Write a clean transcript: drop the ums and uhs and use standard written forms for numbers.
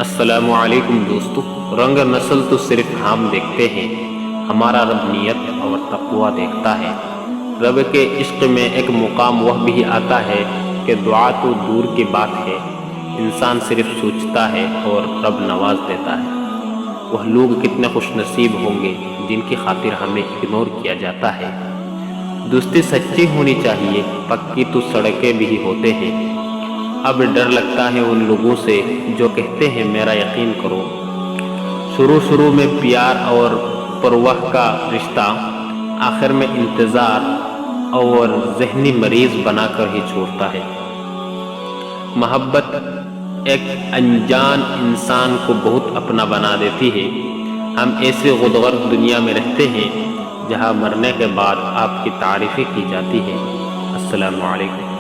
السلام علیکم دوستو، رنگ نسل تو صرف ہم دیکھتے ہیں، ہمارا رب نیت اور تقوی دیکھتا ہے۔ رب کے عشق میں ایک مقام وہ بھی آتا ہے کہ دعا تو دور کی بات ہے، انسان صرف سوچتا ہے اور رب نواز دیتا ہے۔ وہ لوگ کتنے خوش نصیب ہوں گے جن کی خاطر ہمیں اگنور کیا جاتا ہے۔ دوستی سچی ہونی چاہیے، پکی تو سڑکیں بھی ہوتے ہیں۔ اب ڈر لگتا ہے ان لوگوں سے جو کہتے ہیں میرا یقین کرو۔ شروع میں پیار اور پرواہ کا رشتہ، آخر میں انتظار اور ذہنی مریض بنا کر ہی چھوڑتا ہے۔ محبت ایک انجان انسان کو بہت اپنا بنا دیتی ہے۔ ہم ایسی غدغرق دنیا میں رہتے ہیں جہاں مرنے کے بعد آپ کی تعریفیں کی جاتی ہے۔ السلام علیکم۔